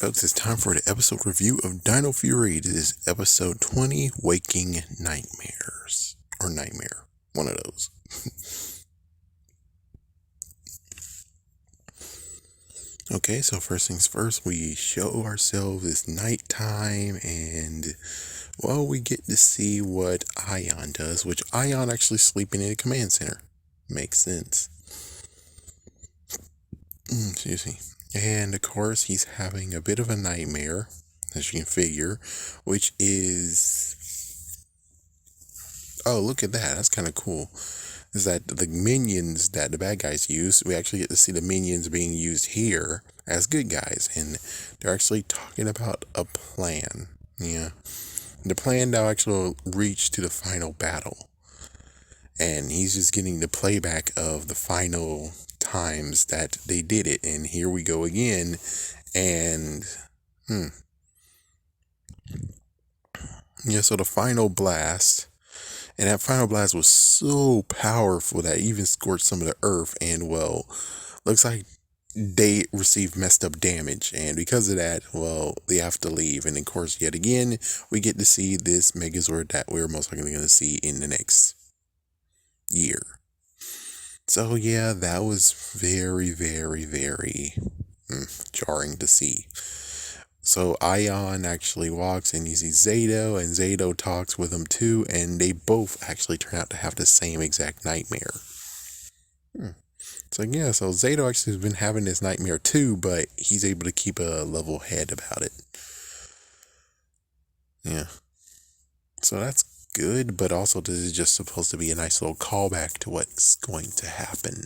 folks, it's time for the episode review of Dino Fury. This is episode 20, Waking Nightmares. Or Nightmare. One of those. Okay, so first things first, we show ourselves it's nighttime and, well, we get to see what Ion does, which Ion actually sleeping in a command center. Makes sense. Excuse me. And of course, he's having a bit of a nightmare, as you can figure, which is, oh, look at that. That's kind of cool. Is that the minions that the bad guys use, we actually get to see the minions being used here as good guys. And they're actually talking about a plan. Yeah. The plan now actually reach to the final battle. And he's just getting the playback of the final times that they did it. And here we go again. And, yeah, so the final blast. And that final blast was so powerful that it even scorched some of the earth. And, well, looks like they received messed up damage. And because of that, well, they have to leave. And, of course, yet again, we get to see this Megazord that we're most likely going to see in the next year. So, yeah, that was very, very, very jarring to see. So Ion actually walks and he sees Zato, and Zato talks with him too, and they both actually turn out to have the same exact nightmare. So yeah, so Zato actually has been having this nightmare too, but he's able to keep a level head about it. Yeah. So that's good, but also this is just supposed to be a nice little callback to what's going to happen.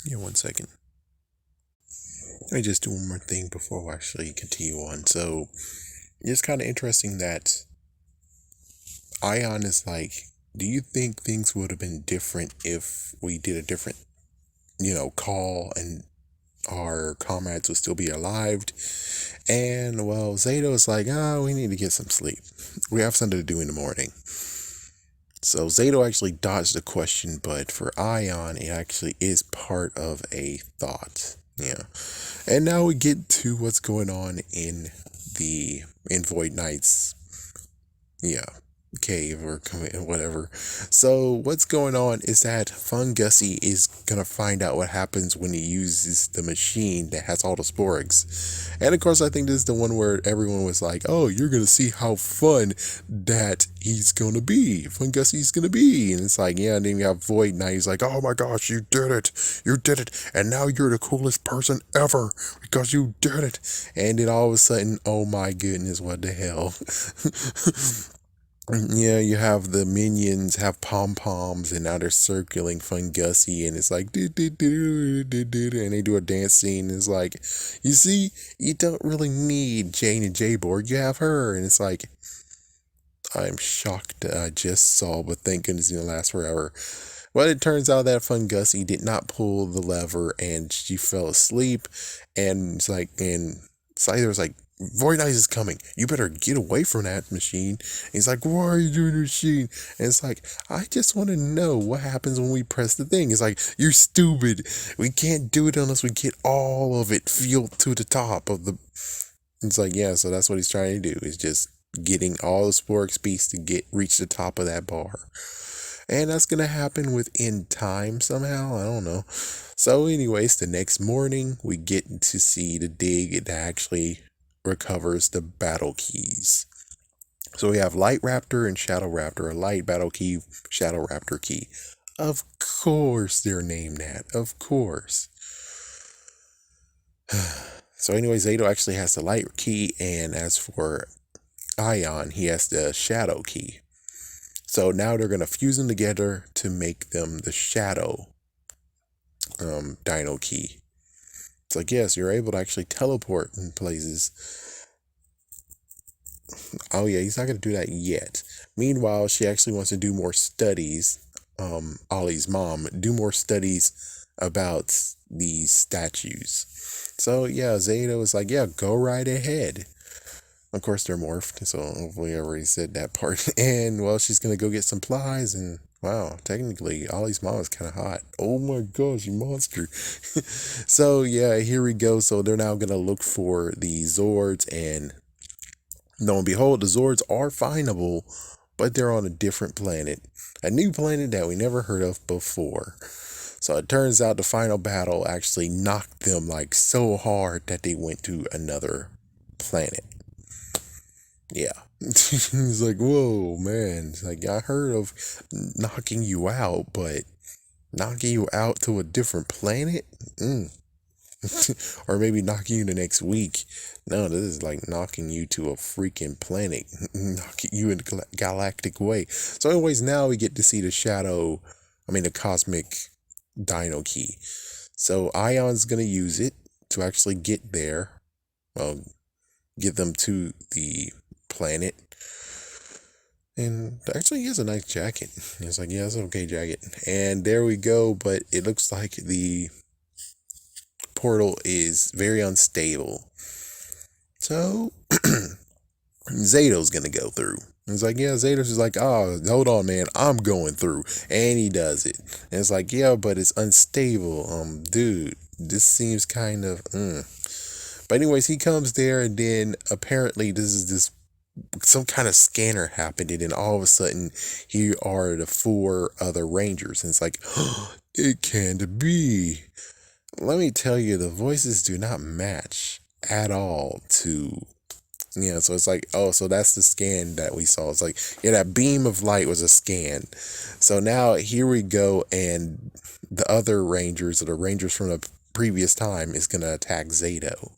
Yeah, 1 second. Let me just do one more thing before we actually continue on. So, it's kind of interesting that Ion is like, do you think things would have been different if we did a different, call and our comrades would still be alive? And, well, Zato is like, we need to get some sleep. We have something to do in the morning. So, Zato actually dodged the question, but for Ion, it actually is part of a thought. Yeah. And now we get to what's going on in Void Knight's, cave or whatever. So what's going on is that Fungusy is gonna find out what happens when he uses the machine that has all the sporks. And of course, I think this is the one where everyone was like, oh, you're gonna see how fun that he's gonna be, Fungusy's gonna be. And it's like, yeah, and then you have Void Knight. He's like, oh my gosh, you did it, and now you're the coolest person ever because you did it. And then all of a sudden, oh my goodness, what the hell. Yeah, you have the minions have pom-poms and now they're circling Fungusy and it's like and they do a dance scene and it's like, you see, you don't really need Jane and J-Borg, you have her. And it's like, I'm shocked that I just saw, but thank goodness it didn't last forever. Well, it turns out that Fungusy did not pull the lever and she fell asleep, and it's like, and Scyther was like, Void Knight is coming. You better get away from that machine. And he's like, why are you doing the machine? And it's like, I just want to know what happens when we press the thing. It's like, you're stupid. We can't do it unless we get all of it filled to the top of the... It's like, yeah, so that's what he's trying to do, is just getting all the Spork beasts to reach the top of that bar. And that's going to happen within time somehow. I don't know. So anyways, the next morning, we get to see the dig that actually recovers the battle keys. So we have Light Raptor and Shadow Raptor, a Light Battle Key, Shadow Raptor Key. Of course they're named that. Of course. So anyway, Zato actually has the Light Key, and as for Ion, he has the Shadow Key. So now they're going to fuse them together to make them the Shadow Dino Key. It's like, yes, you're able to actually teleport in places. Oh yeah, he's not going to do that yet. Meanwhile, she actually wants to do more studies. Ollie's mom, do more studies about these statues. So yeah, Zato is like, yeah, go right ahead. Of course, they're morphed, so hopefully I already said that part. And, well, she's going to go get supplies, and Wow, technically, Ollie's mom is kind of hot. Oh my gosh, you monster. So, yeah, here we go. So, they're now going to look for the Zords, and lo and behold, the Zords are findable, but they're on a different planet. A new planet that we never heard of before. So, it turns out the final battle actually knocked them like so hard that they went to another planet. Yeah. He's like, whoa, man. It's like, I heard of knocking you out, but knocking you out to a different planet? Or maybe knocking you the next week. No, this is like knocking you to a freaking planet. Knocking you in a galactic way. So anyways, now we get to see the cosmic Dino key. So Ion's going to use it to actually get there. Well, get them to the planet. And actually, he has a nice jacket. It's like, yeah, it's an okay jacket. And there we go. But it looks like the portal is very unstable. So, Zato's going to go through. It's like, yeah, Zato's is like, oh, hold on, man, I'm going through. And he does it. And it's like, yeah, but it's unstable. Dude, this seems kind of, But anyways, he comes there, and then apparently some kind of scanner happened, and then all of a sudden, here are the 4 other Rangers. And it's like, oh, it can't be. Let me tell you, the voices do not match at all to, so it's like, oh, so that's the scan that we saw. It's like, yeah, that beam of light was a scan. So now here we go, and the other Rangers, or the Rangers from the previous time, is going to attack Zato.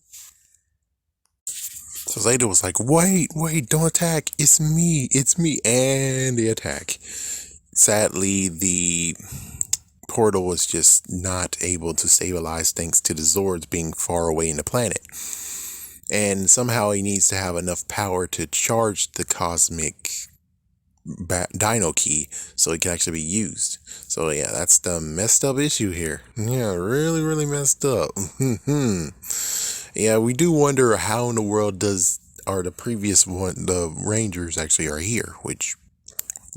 So Zato was like, wait, don't attack. It's me. And they attack. Sadly, the portal was just not able to stabilize thanks to the Zords being far away in the planet. And somehow he needs to have enough power to charge the cosmic Dino key so it can actually be used. So yeah, that's the messed up issue here. Yeah, really, really messed up. Yeah, we do wonder how in the world are the Rangers actually are here, which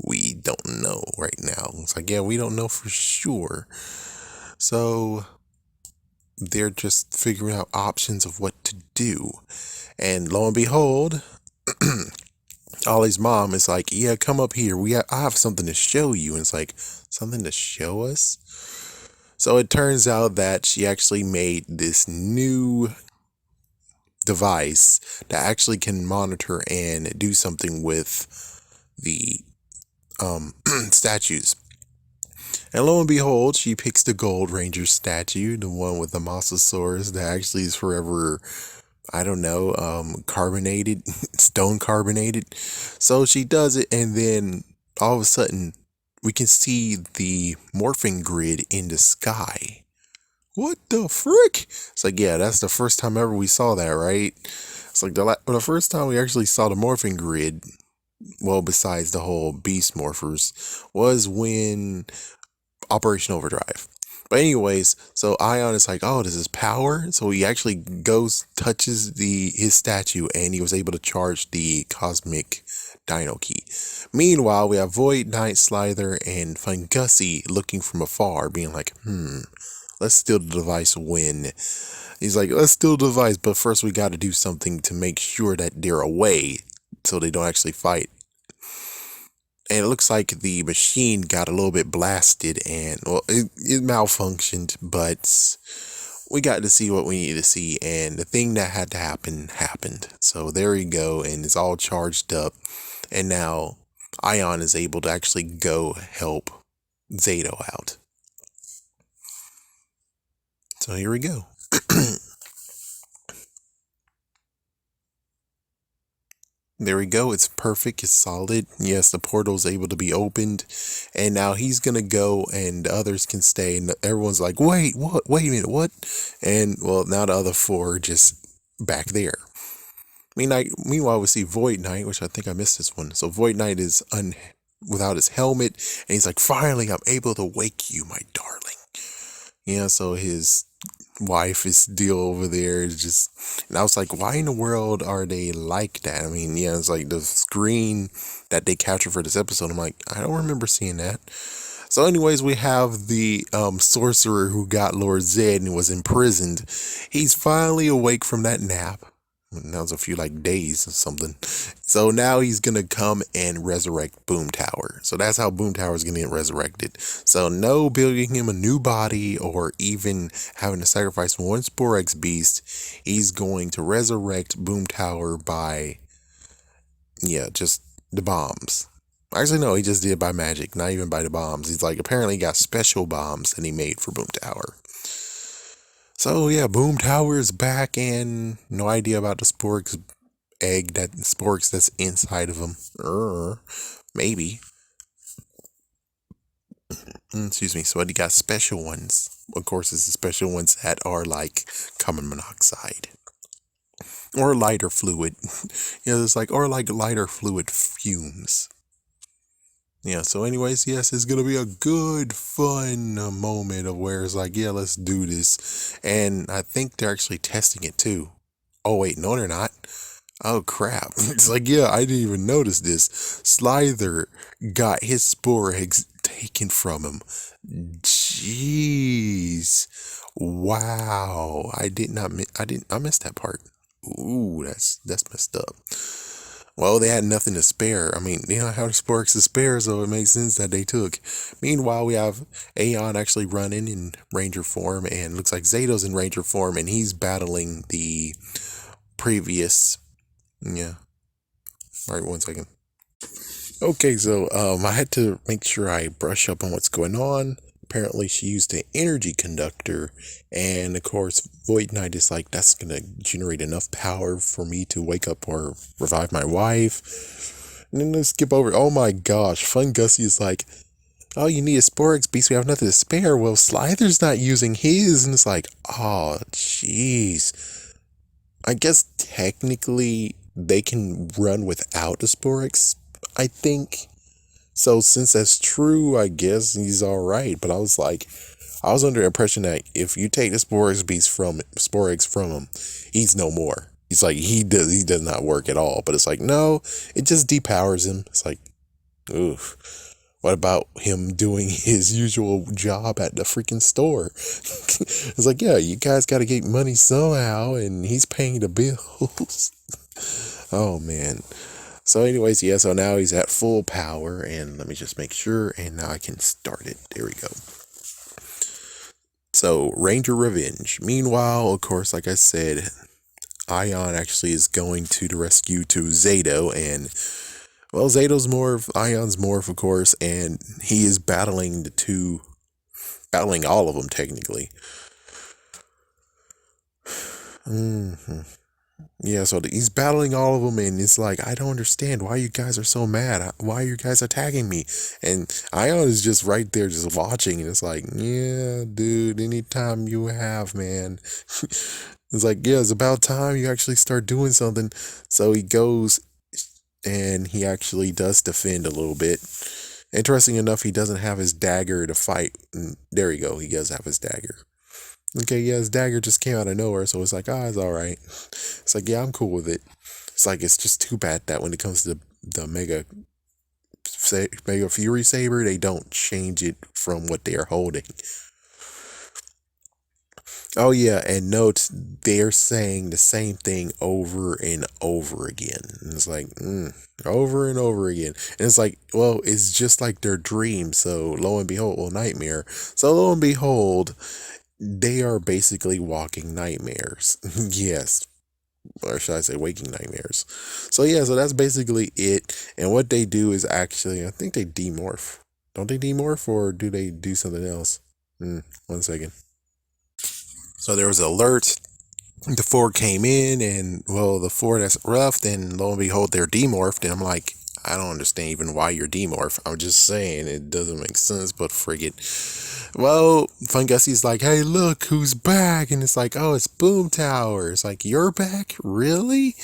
we don't know right now. It's like, yeah, we don't know for sure. So they're just figuring out options of what to do. And lo and behold, Ollie's mom is like, yeah, come up here. I have something to show you. And it's like, something to show us? So it turns out that she actually made this new device that actually can monitor and do something with the statues. And lo and behold, she picks the Gold Ranger statue, the one with the Mosasaurus that actually is forever, I don't know, carbonated, stone carbonated. So she does it, and then all of a sudden, we can see the morphing grid in the sky. What the frick? It's like, yeah, that's the first time ever we saw that, right? It's like the first time we actually saw the morphing grid, well, besides the whole beast morphers, was when Operation Overdrive. But anyways, so Ion is like, oh, this is power. So he actually touches his statue, and he was able to charge the cosmic Dino key. Meanwhile, we have Void Knight, Slither, and Fungussy looking from afar, being like, let's steal the device when. He's like, let's steal the device, but first we got to do something to make sure that they're away so they don't actually fight. And it looks like the machine got a little bit blasted, and well, it malfunctioned, but we got to see what we need to see, and the thing that had to happen happened. So there we go, and it's all charged up, and now Ion is able to actually go help Zato out. So here we go. There we go. It's perfect. It's solid. Yes, the portal's able to be opened. And now he's going to go, and the others can stay. And everyone's like, wait, what? Wait a minute, what? And, well, now the other 4 are just back there. Meanwhile, we see Void Knight, which I think I missed this one. So Void Knight is without his helmet. And he's like, finally, I'm able to wake you, my darling. Yeah, so his wife is still over there. It's just, and I was like, why in the world are they like that? I mean, yeah, it's like the screen that they captured for this episode. I'm like, I don't remember seeing that. So, anyways, we have the sorcerer who got Lord Zed and was imprisoned. He's finally awake from that nap. That was a few like days or something. So now he's gonna come and resurrect Boom Tower. So that's how Boom Tower is gonna get resurrected. So no building him a new body or even having to sacrifice one Sporex beast. He's going to resurrect Boom Tower by, yeah, just the bombs. Actually, no, he just did it by magic, not even by the bombs. He's like, apparently got special bombs that he made for Boom Tower. So yeah, Boom Tower is back, and no idea about the Sporks egg, that Sporks that's inside of him. Maybe. Excuse me. So he got special ones. Of course, it's the special ones that are like carbon monoxide or lighter fluid. It's like, or like lighter fluid fumes. Yeah, so anyways, yes, it's gonna be a good, fun moment of where it's like, yeah, let's do this. And I think they're actually testing it too. Oh, wait, no, they're not. Oh, crap. It's like, yeah, I didn't even notice this. Slither got his spore eggs taken from him. Jeez. Wow. I missed that part. Ooh, that's messed up. Well, they had nothing to spare. I mean, they don't have the Sporks to spare, so it makes sense that they took. Meanwhile, we have Aeon actually running in Ranger form, and looks like Zato's in Ranger form, and he's battling the previous. Yeah. All right, 1 second. Okay, so I had to make sure I brush up on what's going on. Apparently, she used an energy conductor, and of course, Void Knight is like, that's gonna generate enough power for me to wake up or revive my wife. And then let's skip over. Oh my gosh, Fun Gussie is like, oh, you need a Sporex beast. We have nothing to spare. Well, Slither's not using his, and it's like, oh, jeez. I guess technically they can run without the Sporex, I think. So since that's true, I guess he's all right. But I was like, I was under the impression that if you take the Sporex from him, he's no more. He's like, he does not work at all. But it's like, no, it just depowers him. It's like, oof. What about him doing his usual job at the freaking store? It's like, yeah, you guys got to get money somehow, and he's paying the bills. Oh man. So anyways, yeah, so now he's at full power, and let me just make sure, and now I can start it. There we go. So, Ranger Revenge. Meanwhile, of course, like I said, Ion actually is going to the rescue to Zato, and, well, Zato's morph, Ion's morph, of course, and he is battling battling all of them, technically. Yeah, so he's battling all of them, and it's like, I don't understand why you guys are so mad. Why are you guys attacking me? And Ion is just right there, just watching, and it's like, yeah, dude, anytime you have, man. It's like, yeah, it's about time you actually start doing something. So he goes, and he actually does defend a little bit. Interesting enough, he doesn't have his dagger to fight. And there you go, he does have his dagger. Okay, yeah, his dagger just came out of nowhere, so it's like, it's all right. It's like, yeah, I'm cool with it. It's like, it's just too bad that when it comes to the Mega Fury Saber, they don't change it from what they are holding. Oh yeah, and note, they're saying the same thing over and over again. And it's like, over and over again. And it's like, well, it's just like their dream. So lo and behold, well, nightmare. So lo and behold, they are basically walking nightmares. Yes. Or should I say waking nightmares. So yeah, so that's basically it. And what they do is actually, I think they demorph. Don't they demorph, or do they do something else? 1 second. So there was an alert. The 4 came in, and well, the 4 that's rough, then lo and behold, they're demorphed. And I'm like, I don't understand even why you're demorphed. I'm just saying it doesn't make sense, but frig it. Well, Fungussie's like, hey, look who's back. And it's like, oh, it's Boom Tower. It's like, you're back? Really?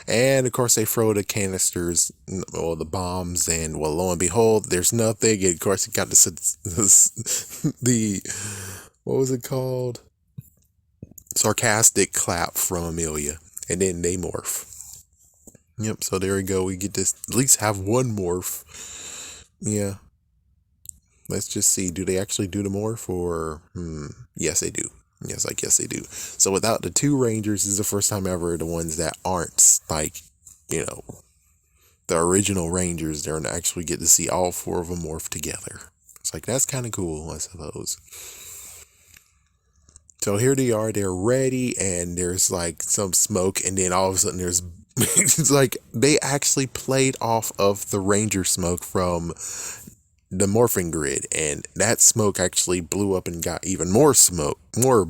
And of course, they throw the canisters, well, the bombs, and well, lo and behold, there's nothing. And of course, you got the what was it called? sarcastic clap from Amelia, and then they morph. Yep, so there we go. We get to at least have one morph. Yeah. Let's just see. Do they actually do the morph or yes they do. Yes, I guess they do. So without the two Rangers, this is the first time ever the ones that aren't like, you know, the original Rangers, they're gonna actually get to see all four of them morph together. It's like that's kinda cool, I suppose. So here they are, they're ready, and there's like some smoke, and then all of a sudden there's it's like they actually played off of the Ranger smoke from the morphing grid, and that smoke actually blew up and got even more smoke, more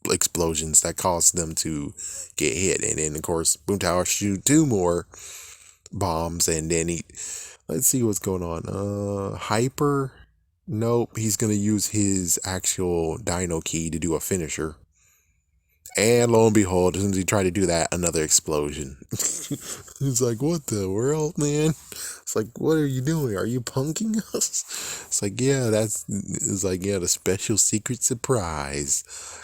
explosions that caused them to get hit. And then of course Boomtower shoot two more bombs, and then let's see what's going on. Hyper, nope, he's gonna use his actual Dino key to do a finisher. And lo and behold, as soon as he tried to do that, another explosion. He's like, what the world, man? It's like, what are you doing? Are you punking us? It's like, yeah, the special secret surprise.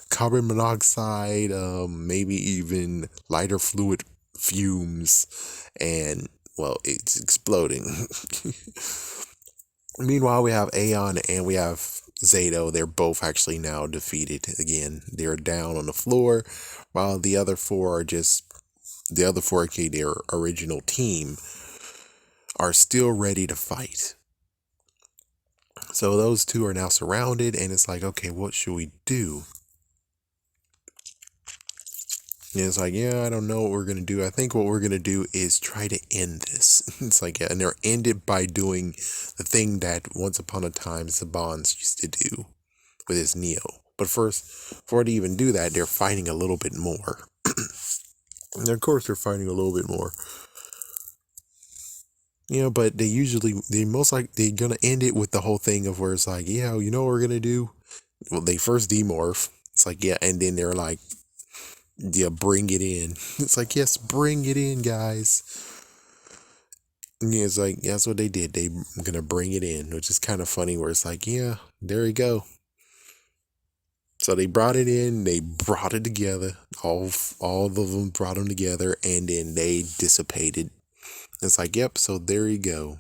Carbon monoxide, maybe even lighter fluid fumes, and, well, it's exploding. Meanwhile, we have Aeon and we have Zato. They're both actually now defeated again. They're down on the floor, while the other four, okay, their original team, are still ready to fight. So those two are now surrounded, and it's like, okay, what should we do? And it's like, yeah, I don't know what we're going to do. I think what we're going to do is try to end this. It's like, yeah, and they're ended by doing the thing that once upon a time Saban's used to do with his Neo. But first, before they even do that, they're fighting a little bit more. And of course, they're fighting a little bit more. You know, but they're going to end it with the whole thing of where it's like, yeah, you know what we're going to do? Well, they first demorph. It's like, yeah, and then they're like, yeah, bring it in. It's like, yes, bring it in, guys. And yeah, it's like, yeah, that's what they did. They're gonna bring it in, which is kind of funny, where it's like, yeah, there you go. So they brought it in, they brought it together, all of them brought them together, and then they dissipated. It's like, yep, so there you go.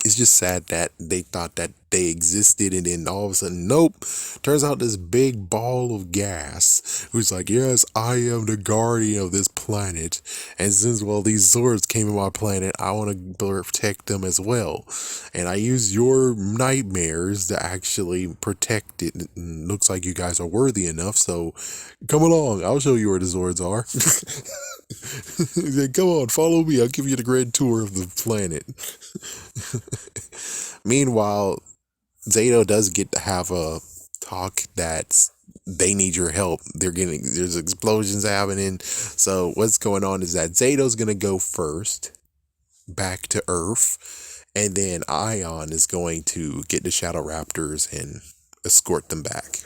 It's just sad that they thought that they existed, and then all of a sudden, nope. Turns out this big ball of gas who's like, yes, I am the guardian of this planet. And since, well, these Zords came in my planet, I want to protect them as well. And I use your nightmares to actually protect it. And looks like you guys are worthy enough, so come along. I'll show you where the Zords are. He's like, come on, follow me. I'll give you the grand tour of the planet. Meanwhile, Zato does get to have a talk that they need your help. There's explosions happening. So what's going on is that Zato's gonna go first back to Earth, and then Ion is going to get the Shadow Raptors and escort them back.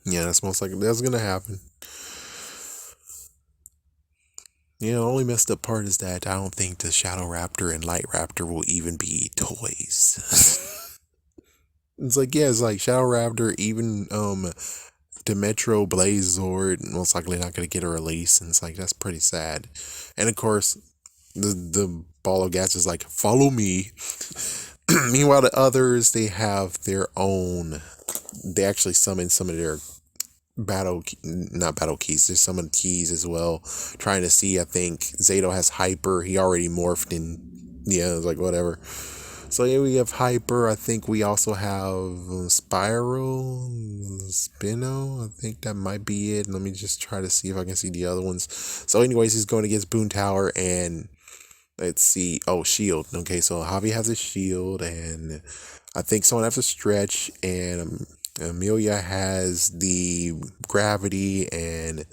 Yeah, that's most likely that's gonna happen. Yeah, the only messed up part is that I don't think the Shadow Raptor and Light Raptor will even be toys. It's like, yeah, it's like Shadow Raptor, even the Metro Blaze Zord, most likely not going to get a release, and it's like, that's pretty sad. And of course, the ball of gas is like, follow me. Meanwhile, the others, they have their own, they actually summon some of their not battle keys, there's some of the keys as well, trying to see. I think Zato has Hyper, he already morphed in, yeah, it's like whatever. So yeah, we have Hyper. I think we also have Spiral, Spino. I think that might be it. Let me just try to see if I can see the other ones. So anyways, he's going against Boomtower, and let's see, oh, Shield. Okay, so Javi has a Shield, and I think someone has a Stretch, and Amelia has the Gravity, and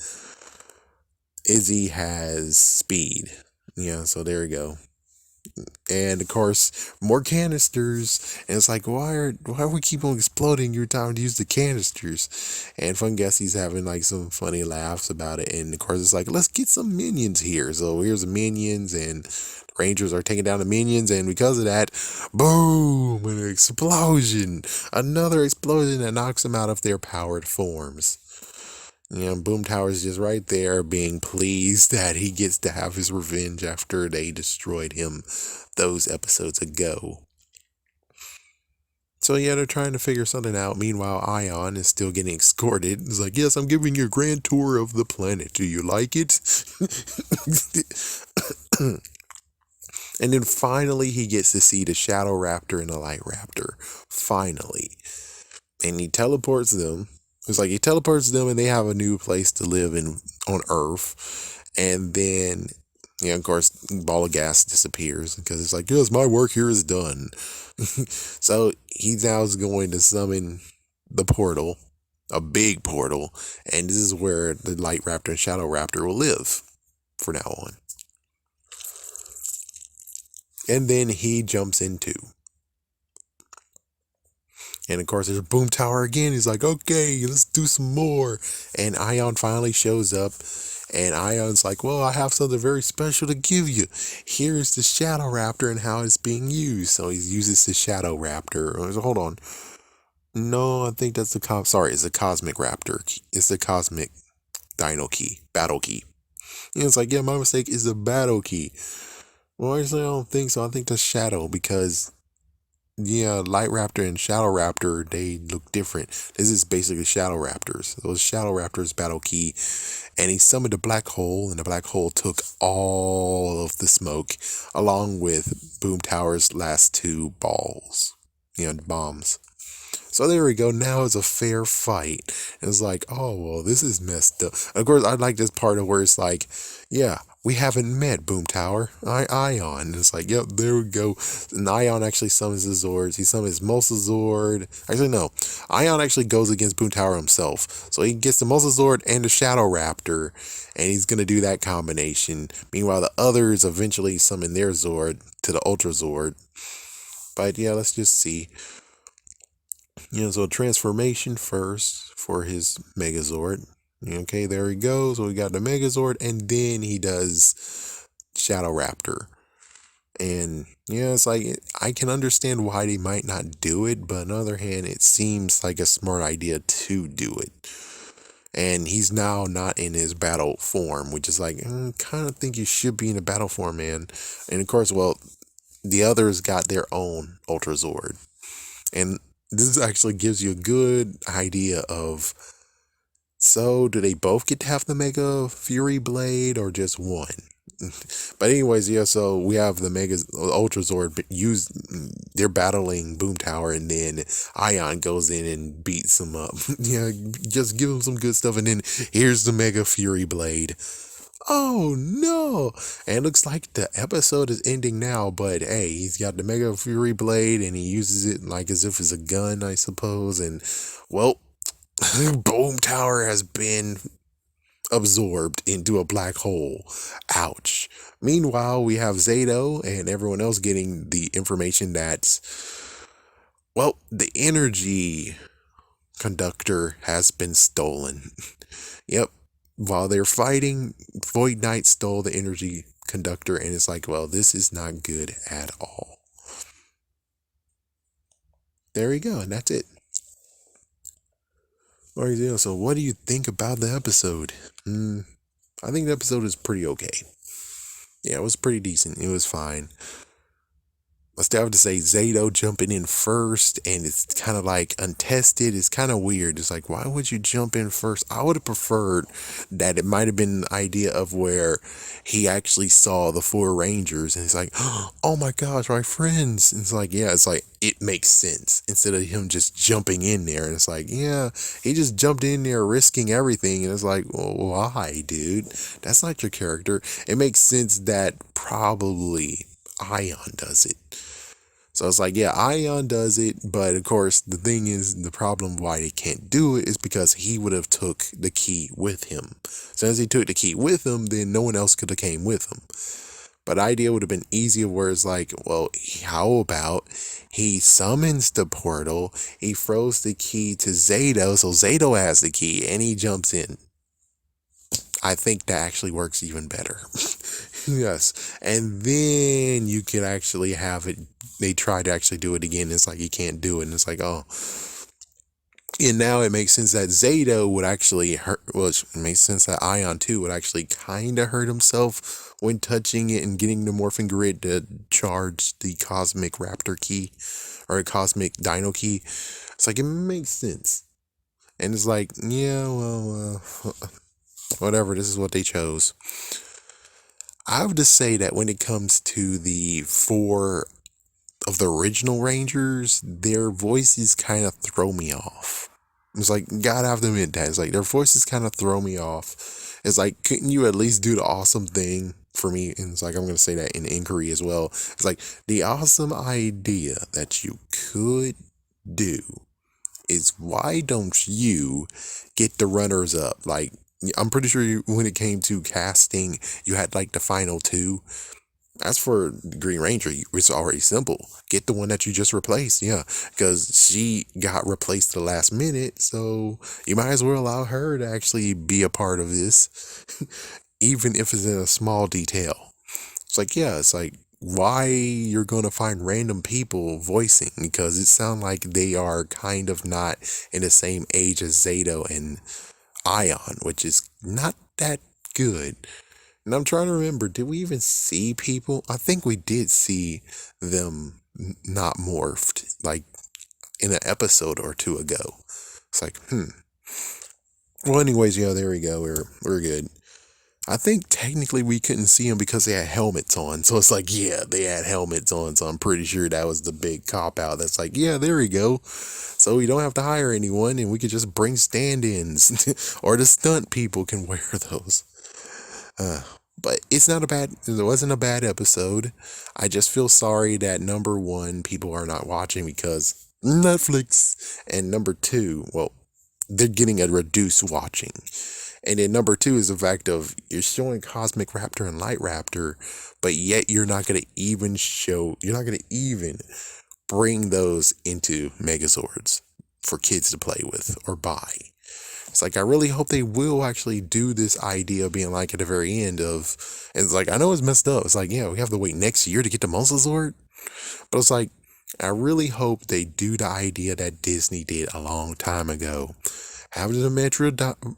Izzy has Speed. Yeah, so there we go. And of course, more canisters, and it's like, why we keep on exploding? You're time to use the canisters. And Fungussi's having like some funny laughs about it, and of course it's like, let's get some minions here. So here's the minions, and Rangers are taking down the minions, and because of that, boom, an explosion, another explosion that knocks them out of their powered forms. Boom Tower's just right there being pleased that he gets to have his revenge after they destroyed him those episodes ago. So yeah, they're trying to figure something out. Meanwhile, Ion is still getting escorted. It's like, yes, I'm giving you a grand tour of the planet. Do you like it? And then finally he gets to see the Shadow Raptor and the Light Raptor. Finally. And he teleports them. It's like he teleports them and they have a new place to live on Earth. And then, of course, ball of gas disappears because it's like, yes, my work here is done. So he now is going to summon the portal, a big portal, and this is where the Light Raptor and Shadow Raptor will live for now on. And then he jumps in too. And of course, there's Boom Tower again. He's like, okay, let's do some more. And Ion finally shows up. And Ion's like, well, I have something very special to give you. Here's the Shadow Raptor and how it's being used. So he uses the Shadow Raptor. Hold on. No, I think that's it's the Cosmic Raptor. It's the Cosmic Dino key. Battle key. And it's like, yeah, my mistake is the battle key. Well, actually, I don't think so. I think that's Shadow because... yeah, Light Raptor and Shadow Raptor, they look different. This is basically Shadow Raptors. Those Shadow Raptors battle key. And he summoned a black hole, and the black hole took all of the smoke, along with Boom Tower's last two bombs. So there we go. Now it's a fair fight. And it's like, oh, well, this is messed up. And of course, I like this part of where it's like, yeah, we haven't met, Boom Tower. Ion. And it's like, yep, there we go. And Ion actually summons the Zords. He summons Zord. Actually, no. Ion actually goes against Boom Tower himself. So he gets the Zord and the Shadow Raptor. And he's going to do that combination. Meanwhile, the others eventually summon their Zord to the Ultra Zord. But yeah, let's just see. So transformation first for his Megazord. Okay, there he goes. So we got the Megazord, and then he does Shadow Raptor. And it's like, I can understand why they might not do it, but on the other hand, it seems like a smart idea to do it. And he's now not in his battle form, which is like, kind of think you should be in a battle form, man. And of course, well, the others got their own Ultra Zord. And this actually gives you a good idea of, so do they both get to have the Mega Fury Blade or just one? But anyways, so we have the Mega Ultra Zord they're battling Boom Tower, and then Ion goes in and beats them up. Just give them some good stuff, and then here's the Mega Fury Blade. Oh no! And it looks like the episode is ending now, but hey, he's got the Mega Fury Blade and he uses it like as if it's a gun, I suppose. And well, Boom Tower has been absorbed into a black hole. Ouch. Meanwhile, we have Zato and everyone else getting the information that, well, the energy conductor has been stolen. Yep. While they're fighting, Void Knight stole the energy conductor, and it's like, well, this is not good at all. There you go, and that's it. Alright, so what do you think about the episode? I think the episode is pretty okay. Yeah, it was pretty decent. It was fine. I still have to say Zato jumping in first, and it's kind of like untested. It's kind of weird. It's like, why would you jump in first? I would have preferred that it might have been the idea of where he actually saw the 4 Rangers, and it's like, oh my gosh, my friends. And it's like, yeah, it's like, it makes sense instead of him just jumping in there. And it's like, yeah, he just jumped in there risking everything. And it's like, well, why, dude? That's not your character. It makes sense that probably Ion does it. So it's like, yeah, Ion does it, but of course the thing is, the problem why they can't do it is because he would have took the key with him. Since he took the key with him, then no one else could have came with him. But the idea would have been easier where it's like, well, how about he summons the portal, he throws the key to Zato, so Zato has the key, and he jumps in. I think that actually works even better. Yes. And then you could actually have it. They try to actually do it again. It's like you can't do it. And it's like, oh. And now it makes sense that Zato would actually hurt. Well, it makes sense that Ion too would actually kind of hurt himself when touching it and getting the Morphin Grid to charge the Cosmic Raptor key or a Cosmic Dino key. It's like it makes sense, and it's like, yeah, well, whatever. This is what they chose. I would just say that when it comes to the four of the original Rangers, their voices kind of throw me off. It's like, gotta have to admit that. It's like, their voices kind of throw me off. It's like, couldn't you at least do the awesome thing for me? And it's like, I'm going to say that in inquiry as well. It's like, the awesome idea that you could do is, why don't you get the runners up? Like, I'm pretty sure when it came to casting, you had like the final two. As for Green Ranger, it's already simple. Get the one that you just replaced, yeah, because she got replaced the last minute, so you might as well allow her to actually be a part of this, even if it's in a small detail. It's like, yeah, it's like, why you're going to find random people voicing, because it sounds like they are kind of not in the same age as Zato and Ion, which is not that good. And I'm trying to remember, did we even see people? I think we did see them not morphed, like in an episode or two ago. It's like, Well, anyways, yeah, there we go. We're good. I think technically we couldn't see them because they had helmets on. So it's like, yeah, they had helmets on. So I'm pretty sure that was the big cop out. That's like, yeah, there we go. So we don't have to hire anyone and we could just bring stand-ins or the stunt people can wear those. But it wasn't a bad episode. I just feel sorry that number one, people are not watching because Netflix, and number two, well, they're getting a reduced watching. And then number two is the fact of, you're showing Cosmic Raptor and Light Raptor, but yet you're not going to even bring those into Megazords for kids to play with or buy. It's like, I really hope they will actually do this idea of being like at the very end of, and it's like, I know it's messed up. It's like, yeah, we have to wait next year to get the Monsterzord. But it's like, I really hope they do the idea that Disney did a long time ago. Have the Metro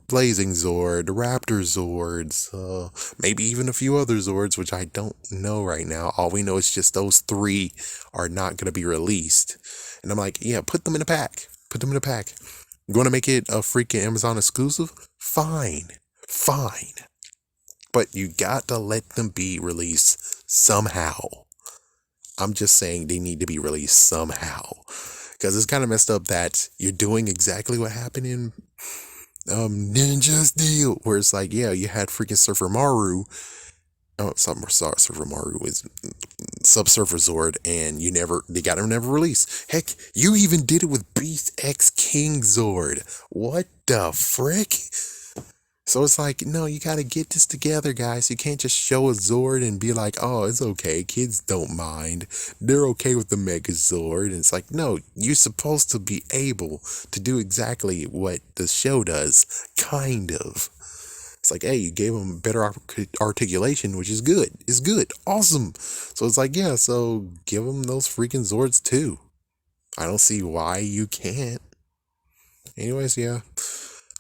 Blazing Zord, the Raptor Zords, maybe even a few other Zords, which I don't know right now. All we know is just those three are not going to be released. And I'm like, yeah, put them in a pack. Put them in a pack. You want to make it a freaking Amazon exclusive? Fine. But you got to let them be released somehow. I'm just saying they need to be released somehow. Because it's kind of messed up that you're doing exactly what happened in Ninja Steel. Where it's like, yeah, you had freaking Surfer Maru. Oh, Surfer Maru is Subsurfer Zord, and they got him never released. Heck, you even did it with Beast X King Zord. What the frick? So it's like, no, you gotta get this together, guys. You can't just show a Zord and be like, oh, it's okay. Kids don't mind. They're okay with the Mega Zord. And it's like, no, you're supposed to be able to do exactly what the show does. Kind of. It's like, hey, you gave them better articulation, which is good. It's good. Awesome. So it's like, yeah, so give them those freaking Zords too. I don't see why you can't. Anyways, yeah.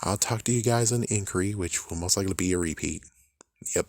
I'll talk to you guys on the inquiry, which will most likely be a repeat. Yep.